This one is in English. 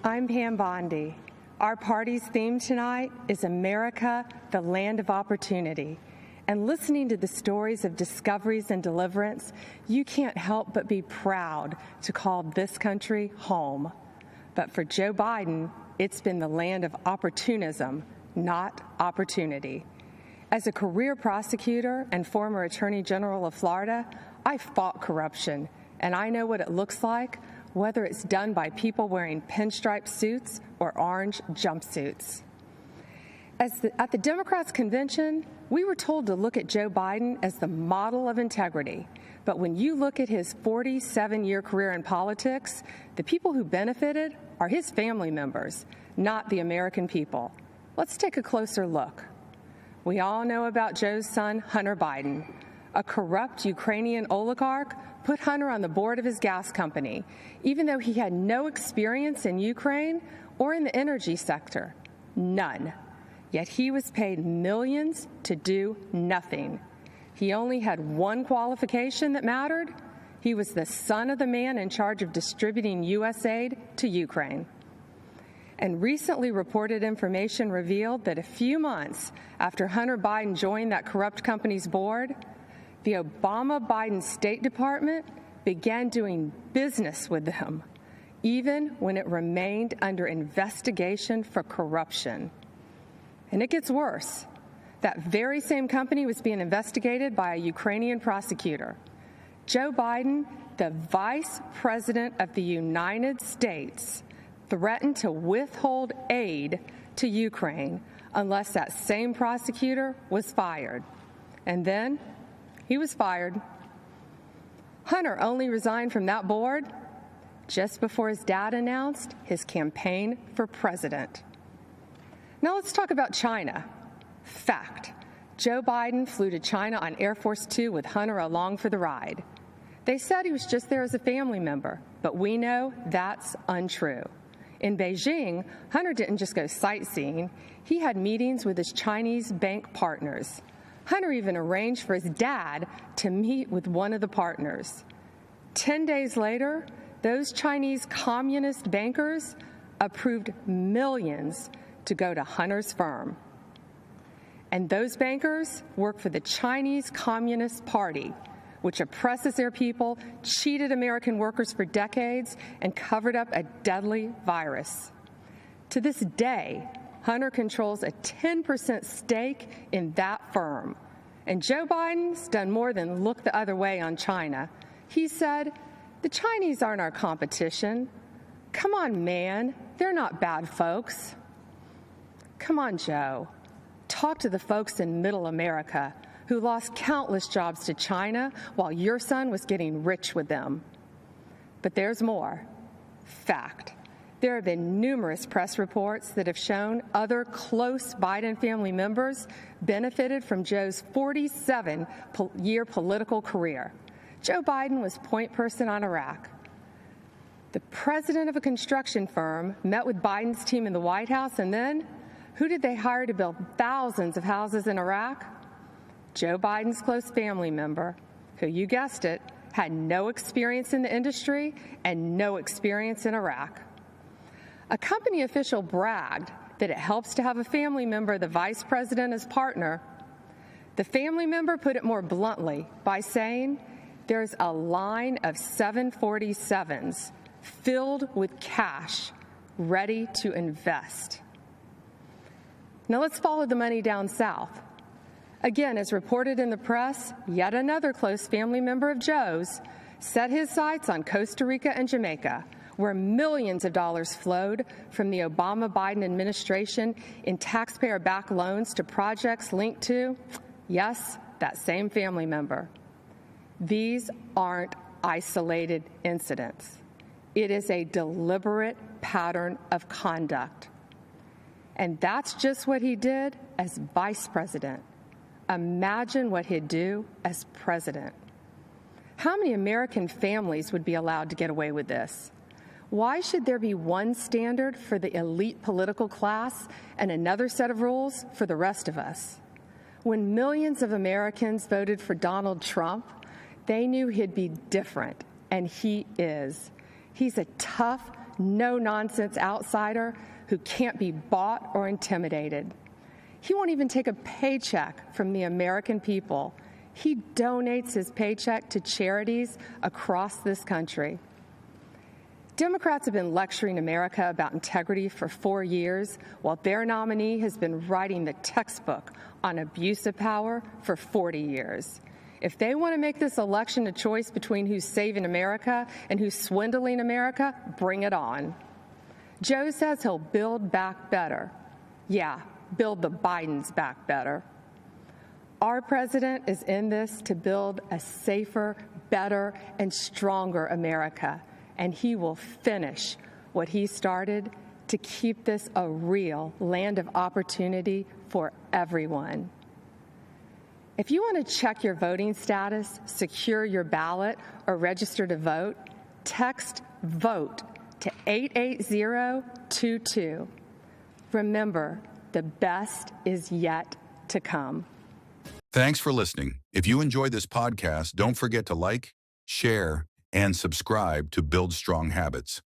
I'm Pam Bondi. Our party's theme tonight is America, the Land of Opportunity. And listening to the stories of discoveries and deliverance, you can't help but be proud to call this country home. But for Joe Biden, it's been the land of opportunism, not opportunity. As a career prosecutor and former Attorney General of Florida, I fought corruption, and I know what it looks like, whether it's done by people wearing pinstripe suits or orange jumpsuits. At the Democrats' convention, we were told to look at Joe Biden as the model of integrity. But when you look at his 47-year career in politics, the people who benefited are his family members, not the American people. Let's take a closer look. We all know about Joe's son, Hunter Biden. A corrupt Ukrainian oligarch put Hunter on the board of his gas company, even though he had no experience in Ukraine or in the energy sector. None. Yet he was paid millions to do nothing. He only had one qualification that mattered. He was the son of the man in charge of distributing U.S. aid to Ukraine. And recently reported information revealed that a few months after Hunter Biden joined that corrupt company's board, the Obama-Biden State Department began doing business with them, even when it remained under investigation for corruption. And it gets worse. That very same company was being investigated by a Ukrainian prosecutor. Joe Biden, the Vice President of the United States, threatened to withhold aid to Ukraine unless that same prosecutor was fired. And then he was fired. Hunter only resigned from that board just before his dad announced his campaign for president. Now let's talk about China. Fact: Joe Biden flew to China on Air Force Two with Hunter along for the ride. They said he was just there as a family member, but we know that's untrue. In Beijing, Hunter didn't just go sightseeing. He had meetings with his Chinese bank partners. Hunter even arranged for his dad to meet with one of the partners. 10 days later, those Chinese communist bankers approved millions to go to Hunter's firm. And those bankers work for the Chinese Communist Party, which oppresses their people, cheated American workers for decades, and covered up a deadly virus. To this day, Hunter controls a 10% stake in that firm. And Joe Biden's done more than look the other way on China. He said, "The Chinese aren't our competition. Come on, man, they're not bad folks." Come on, Joe. Talk to the folks in Middle America who lost countless jobs to China while your son was getting rich with them. But there's more. Fact: there have been numerous press reports that have shown other close Biden family members benefited from Joe's 47-year political career. Joe Biden was point person on Iraq. The president of a construction firm met with Biden's team in the White House, and then who did they hire to build thousands of houses in Iraq? Joe Biden's close family member, who, you guessed it, had no experience in the industry and no experience in Iraq. A company official bragged that it helps to have a family member, the vice president, as partner. The family member put it more bluntly by saying, "There's a line of 747s filled with cash ready to invest." Now let's follow the money down south. Again, as reported in the press, yet another close family member of Joe's set his sights on Costa Rica and Jamaica, where millions of dollars flowed from the Obama-Biden administration in taxpayer-backed loans to projects linked to, yes, that same family member. These aren't isolated incidents. It is a deliberate pattern of conduct. And that's just what he did as vice president. Imagine what he'd do as president. How many American families would be allowed to get away with this? Why should there be one standard for the elite political class and another set of rules for the rest of us? When millions of Americans voted for Donald Trump, they knew he'd be different, and he is. He's a tough, no-nonsense outsider who can't be bought or intimidated. He won't even take a paycheck from the American people. He donates his paycheck to charities across this country. Democrats have been lecturing America about integrity for 4 years, while their nominee has been writing the textbook on abuse of power for 40 years. If they want to make this election a choice between who's saving America and who's swindling America, bring it on. Joe says he'll build back better. Yeah, build the Bidens back better. Our president is in this to build a safer, better, and stronger America, and he will finish what he started to keep this a real land of opportunity for everyone. If you want to check your voting status, secure your ballot, or register to vote, text VOTE to 88022. Remember, the best is yet to come. Thanks for listening. If you enjoyed this podcast, don't forget to like, share, and subscribe to Build Strong Habits.